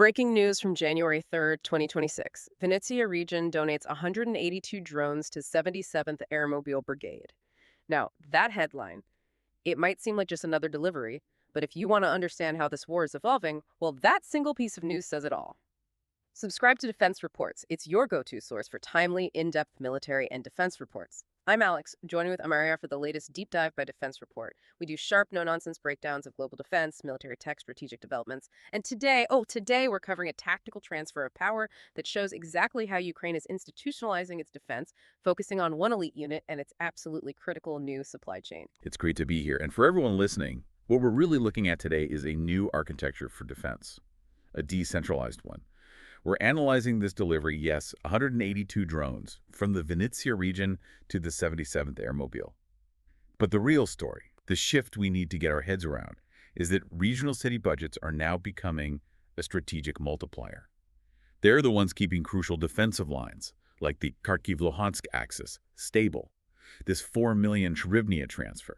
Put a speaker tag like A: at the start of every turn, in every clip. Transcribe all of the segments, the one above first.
A: Breaking news from January 3rd, 2026. Venezia region donates 182 drones to 77th Airmobile Brigade. Now, that headline, it might seem like just another delivery, but if you want to understand how this war is evolving, well, that single piece of news says it all. Subscribe to Defense Reports. It's your go-to source for timely, in-depth military and defense reports. I'm Alex, joining with Amaria for the latest deep dive by Defense Report. We do sharp, no-nonsense breakdowns of global defense, military tech, strategic developments. And today we're covering a tactical transfer of power that shows exactly how Ukraine is institutionalizing its defense, focusing on one elite unit and its absolutely critical new supply chain.
B: It's great to be here. And for everyone listening, what we're really looking at today is a new architecture for defense, a decentralized one. We're analyzing this delivery, yes, 182 drones from the Venezia region to the 77th Airmobile. But the real story, the shift we need to get our heads around, is that regional city budgets are now becoming a strategic multiplier. They're the ones keeping crucial defensive lines, like the Kharkiv-Luhansk axis, stable. This $4 million hryvnia transfer.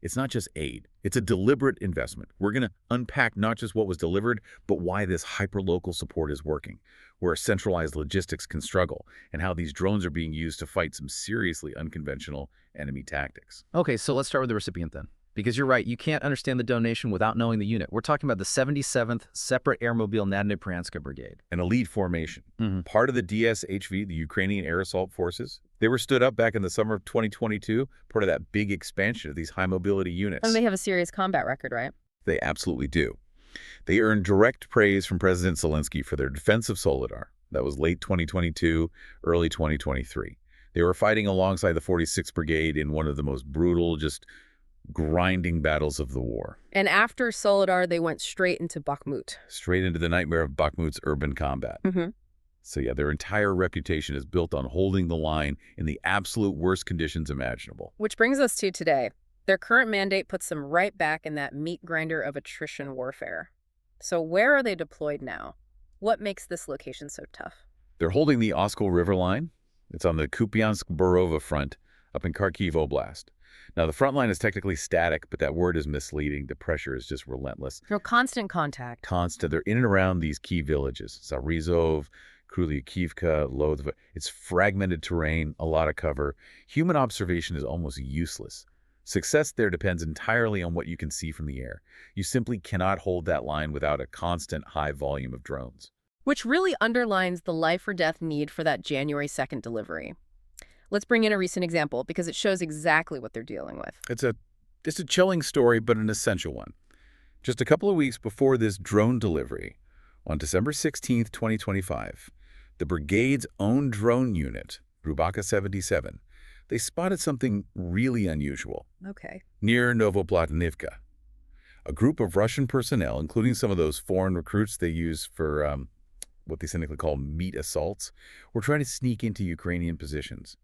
B: It's not just aid, it's a deliberate investment. We're going to unpack not just what was delivered, but why this hyper-local support is working, where centralized logistics can struggle, and how these drones are being used to fight some seriously unconventional enemy tactics.
C: Okay, so let's start with the recipient then. Because you're right, you can't understand the donation without knowing the unit. We're talking about the 77th Separate Airmobile Nadnepranska Brigade.
B: An elite formation, part of the DSHV, the Ukrainian Air Assault Forces. They were stood up back in the summer of 2022, part of that big expansion of these high-mobility units.
A: And they have a serious combat record, right?
B: They absolutely do. They earned direct praise from President Zelensky for their defense of Soledar. That was late 2022, early 2023. They were fighting alongside the 46th Brigade in one of the most brutal, just grinding battles of the war.
A: And after Soledar, they went straight into Bakhmut.
B: Straight into the nightmare of Bakhmut's urban combat. So yeah, their entire reputation is built on holding the line in the absolute worst conditions imaginable.
A: Which brings us to today. Their current mandate puts them right back in that meat grinder of attrition warfare. So where are they deployed now? What makes this location so tough?
B: They're holding the Oskil River line. It's on the Kupiansk-Burova front up in Kharkiv Oblast. Now, the front line is technically static, but that word is misleading. The pressure is just relentless.
A: No, constant contact.
B: Constant. They're in and around these key villages. Zarizov, Krylyakivka, Lodva. It's fragmented terrain, a lot of cover. Human observation is almost useless. Success there depends entirely on what you can see from the air. You simply cannot hold that line without a constant high volume of drones.
A: Which really underlines the life or death need for that January 2nd delivery. Let's bring in a recent example because it shows exactly what they're dealing with.
B: It's a chilling story, but an essential one. Just a couple of weeks before this drone delivery, on December 16th, 2025, the brigade's own drone unit, Rubaka 77, they spotted something really unusual.
A: Okay.
B: Near Novoplatnivka. A group of Russian personnel, including some of those foreign recruits they use for what they cynically call meat assaults, were trying to sneak into Ukrainian positions.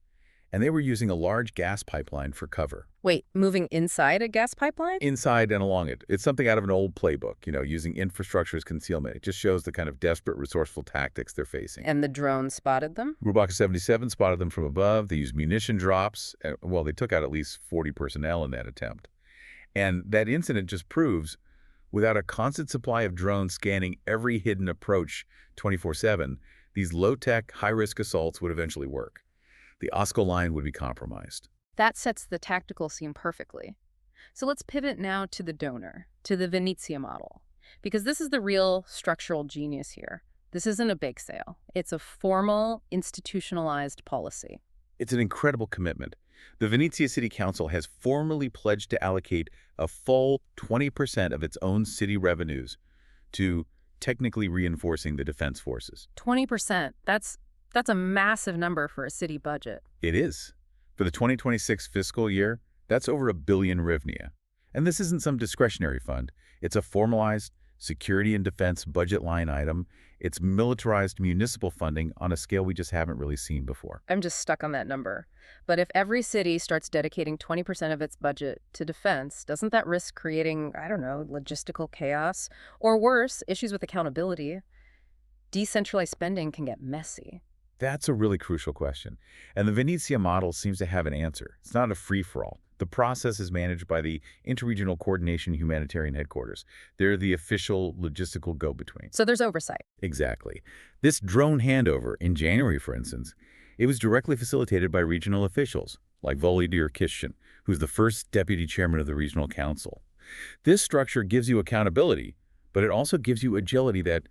B: And they were using a large gas pipeline for cover.
A: Wait, moving inside a gas pipeline?
B: Inside and along it. It's something out of an old playbook, using infrastructure as concealment. It just shows the kind of desperate, resourceful tactics they're facing.
A: And the drone spotted them?
B: Rubaka 77 spotted them from above. They used munition drops. Well, they took out at least 40 personnel in that attempt. And that incident just proves, without a constant supply of drones scanning every hidden approach 24/7, these low-tech, high-risk assaults would eventually work. The Oskil line would be compromised.
A: That sets the tactical scene perfectly. So let's pivot now to the donor, to the Venezia model, because this is the real structural genius here. This isn't a bake sale. It's a formal, institutionalized policy.
B: It's an incredible commitment. The Venezia City Council has formally pledged to allocate a full 20% of its own city revenues to technically reinforcing the defense forces.
A: 20%. That's a massive number for a city budget.
B: It is. For the 2026 fiscal year, that's over $1 billion hryvnia. And this isn't some discretionary fund. It's a formalized security and defense budget line item. It's militarized municipal funding on a scale we just haven't really seen before.
A: I'm just stuck on that number. But if every city starts dedicating 20% of its budget to defense, doesn't that risk creating, I don't know, logistical chaos? Or worse, issues with accountability? Decentralized spending can get messy.
B: That's a really crucial question. And the Venezia model seems to have an answer. It's not a free-for-all. The The process is managed by the Interregional Coordination Humanitarian Headquarters. They're the official logistical go-between.
A: So there's oversight.
B: Exactly. This drone handover in January, for instance, it was directly facilitated by regional officials, like Volodymyr Kishkin, who's the first deputy chairman of the regional council. This structure gives you accountability, but it also gives you agility that,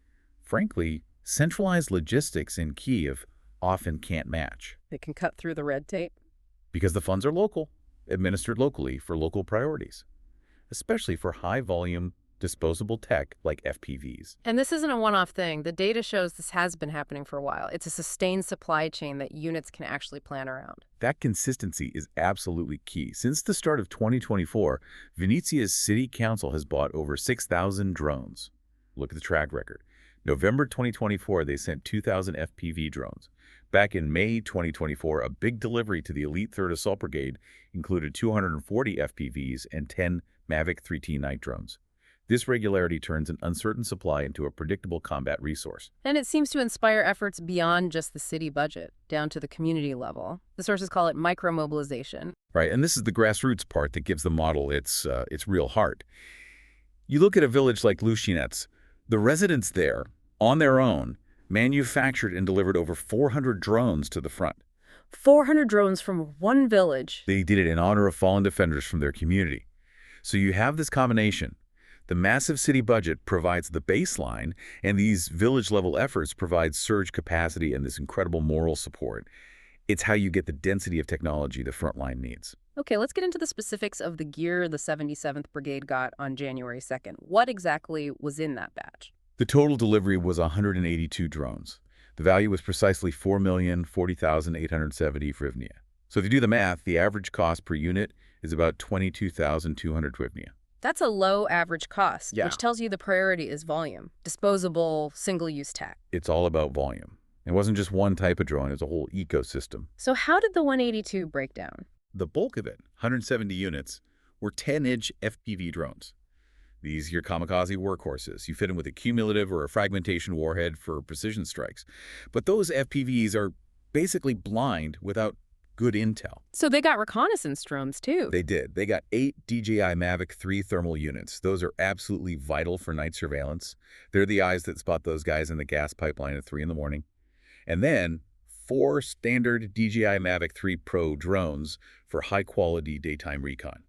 B: frankly, centralized logistics in Kyiv often can't match.
A: It can cut through the red tape.
B: Because the funds are local, administered locally for local priorities, especially for high-volume, disposable tech like FPVs.
A: And this isn't a one-off thing. The data shows this has been happening for a while. It's a sustained supply chain that units can actually plan around.
B: That consistency is absolutely key. Since the start of 2024, Venezia's city council has bought over 6,000 drones. Look at the track record. November 2024, they sent 2,000 FPV drones. Back in May 2024, a big delivery to the Elite 3rd Assault Brigade included 240 FPVs and 10 Mavic 3T night drones. This regularity turns an uncertain supply into a predictable combat resource.
A: And it seems to inspire efforts beyond just the city budget, down to the community level. The sources call it micro-mobilization.
B: Right, and this is the grassroots part that gives the model its real heart. You look at a village like Lushinets. The residents there, on their own, manufactured and delivered over 400 drones to the front.
A: 400 drones from one village.
B: They did it in honor of fallen defenders from their community. So you have this combination. The massive city budget provides the baseline, and these village-level efforts provide surge capacity and this incredible moral support. It's how you get the density of technology the Frontline needs.
A: Okay, let's get into the specifics of the gear the 77th Brigade got on January 2nd. What exactly was in that batch?
B: The total delivery was 182 drones. The value was precisely 4,040,870 hryvnia. So if you do the math, the average cost per unit is about 22,200 hryvnia.
A: That's a low average cost,
B: Yeah.
A: which tells you the priority is volume. Disposable, single-use tech.
B: It's all about volume. It wasn't just one type of drone, it was a whole ecosystem.
A: So how did the 182 break down?
B: The bulk of it, 170 units, were 10-inch FPV drones. These are your kamikaze workhorses. You fit them with a cumulative or a fragmentation warhead for precision strikes. But those FPVs are basically blind without good intel.
A: So they got reconnaissance drones, too.
B: They did. They got 8 DJI Mavic 3 thermal units. Those are absolutely vital for night surveillance. They're the eyes that spot those guys in the gas pipeline at 3 in the morning. And then 4 standard DJI Mavic 3 Pro drones for high-quality daytime recon.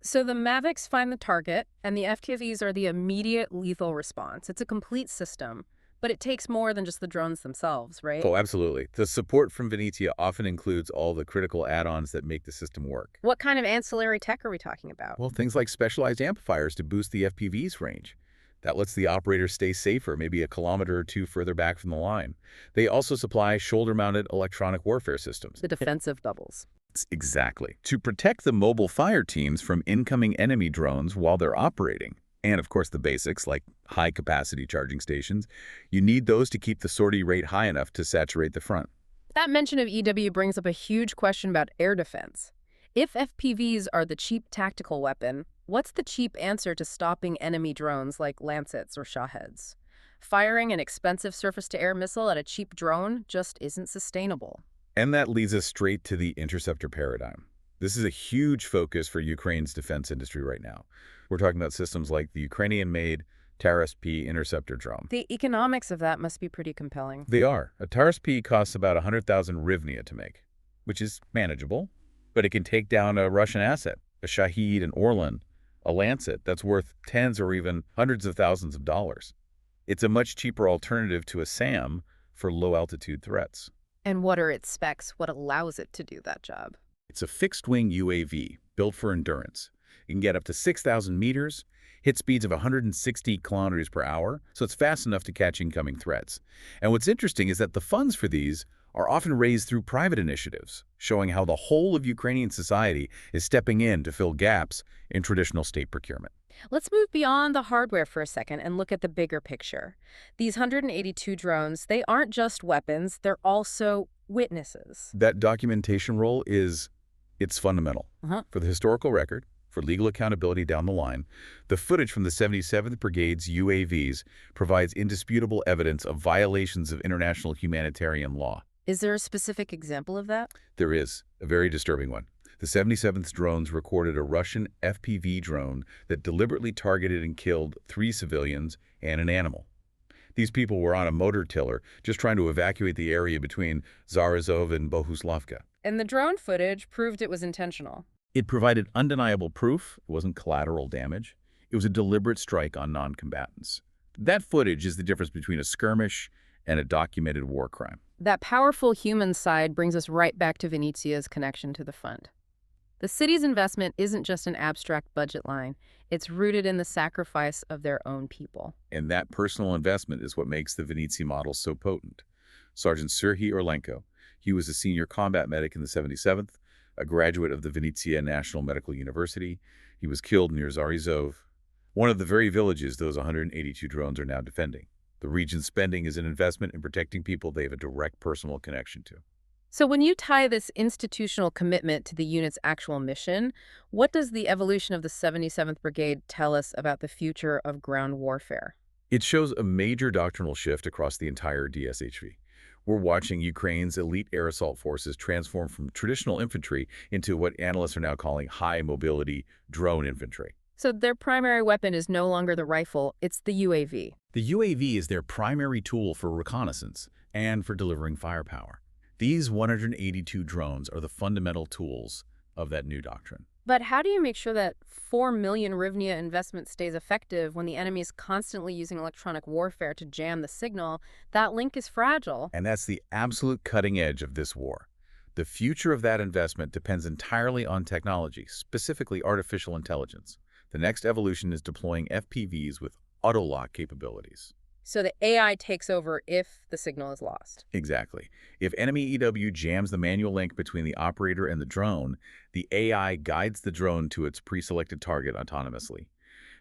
A: So the Mavics find the target, and the FPVs are the immediate lethal response. It's a complete system, but it takes more than just the drones themselves, right?
B: Oh, absolutely. The support from Venezia often includes all the critical add-ons that make the system work.
A: What kind of ancillary tech are we talking about?
B: Well, things like specialized amplifiers to boost the FPV's range. That lets the operator stay safer, maybe a kilometer or two further back from the line. They also supply shoulder-mounted electronic warfare systems.
A: The defensive doubles.
B: Exactly. To protect the mobile fire teams from incoming enemy drones while they're operating. And, of course, the basics, like high-capacity charging stations. You need those to keep the sortie rate high enough to saturate the front.
A: That mention of EW brings up a huge question about air defense. If FPVs are the cheap tactical weapon, what's the cheap answer to stopping enemy drones like Lancets or Shaheds? Firing an expensive surface-to-air missile at a cheap drone just isn't sustainable.
B: And that leads us straight to the interceptor paradigm. This is a huge focus for Ukraine's defense industry right now. We're talking about systems like the Ukrainian-made Taras-P interceptor drone.
A: The economics of that must be pretty compelling.
B: They are. A Taras-P costs about 100,000 hryvnia to make, which is manageable, but it can take down a Russian asset, a Shahed, an Orlan, a Lancet that's worth tens or even hundreds of thousands of dollars. It's a much cheaper alternative to a SAM for low-altitude threats.
A: And what are its specs? What allows it to do that job?
B: It's a fixed-wing UAV built for endurance. It can get up to 6,000 meters, hit speeds of 160 kilometers per hour, so it's fast enough to catch incoming threats. And what's interesting is that the funds for these are often raised through private initiatives, showing how the whole of Ukrainian society is stepping in to fill gaps in traditional state procurement.
A: Let's move beyond the hardware for a second and look at the bigger picture. These 182 drones, they aren't just weapons, they're also witnesses.
B: That documentation role it's fundamental. For the historical record, for legal accountability down the line, the footage from the 77th Brigade's UAVs provides indisputable evidence of violations of international humanitarian law.
A: Is there a specific example of that?
B: There is a very disturbing one. The 77th drones recorded a Russian FPV drone that deliberately targeted and killed 3 civilians and an animal. These people were on a motor tiller, just trying to evacuate the area between Zarazov and Bohuslavka.
A: And the drone footage proved it was intentional.
B: It provided undeniable proof. It wasn't collateral damage. It was a deliberate strike on non-combatants. That footage is the difference between a skirmish and a documented war crime.
A: That powerful human side brings us right back to Venezia's connection to the fund. The city's investment isn't just an abstract budget line. It's rooted in the sacrifice of their own people.
B: And that personal investment is what makes the Venezia model so potent. Sergeant Serhiy Orlenko, he was a senior combat medic in the 77th, a graduate of the Venezia National Medical University. He was killed near Zarizov, one of the very villages those 182 drones are now defending. The region's spending is an investment in protecting people they have a direct personal connection to.
A: So when you tie this institutional commitment to the unit's actual mission, what does the evolution of the 77th Brigade tell us about the future of ground warfare?
B: It shows a major doctrinal shift across the entire DSHV. We're watching Ukraine's elite air assault forces transform from traditional infantry into what analysts are now calling high-mobility drone infantry.
A: So their primary weapon is no longer the rifle, it's the UAV.
B: The UAV is their primary tool for reconnaissance and for delivering firepower. These 182 drones are the fundamental tools of that new doctrine.
A: But how do you make sure that 4 million hryvnia investment stays effective when the enemy is constantly using electronic warfare to jam the signal? That link is fragile.
B: And that's the absolute cutting edge of this war. The future of that investment depends entirely on technology, specifically artificial intelligence. The next evolution is deploying FPVs with auto-lock capabilities.
A: So the AI takes over if the signal is lost.
B: Exactly. If enemy EW jams the manual link between the operator and the drone, the AI guides the drone to its pre-selected target autonomously.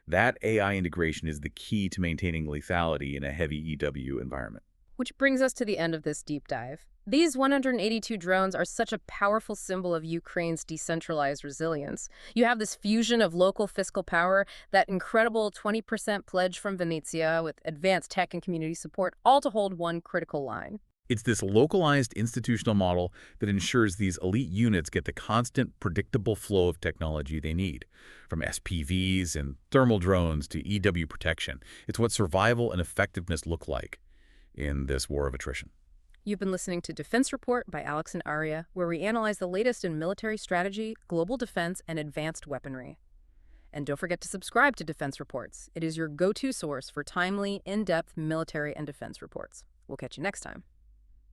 B: That AI integration is the key to maintaining lethality in a heavy EW environment.
A: Which brings us to the end of this deep dive. These 182 drones are such a powerful symbol of Ukraine's decentralized resilience. You have this fusion of local fiscal power, that incredible 20% pledge from Venezia with advanced tech and community support, all to hold one critical line.
B: It's this localized institutional model that ensures these elite units get the constant, predictable flow of technology they need, from SPVs and thermal drones to EW protection. It's what survival and effectiveness look like in this war of attrition.
A: You've been listening to Defense Report by Alex and Arya, where we analyze the latest in military strategy, global defense, and advanced weaponry. And don't forget to subscribe to Defense Reports. It is your go-to source for timely, in-depth military and defense reports. We'll catch you next time.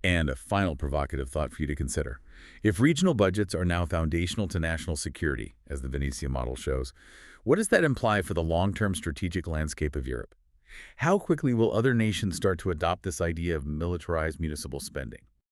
B: And a final provocative thought for you to consider. If regional budgets are now foundational to national security, as the Venezia model shows, what does that imply for the long-term strategic landscape of Europe? How quickly will other nations start to adopt this idea of militarized municipal spending?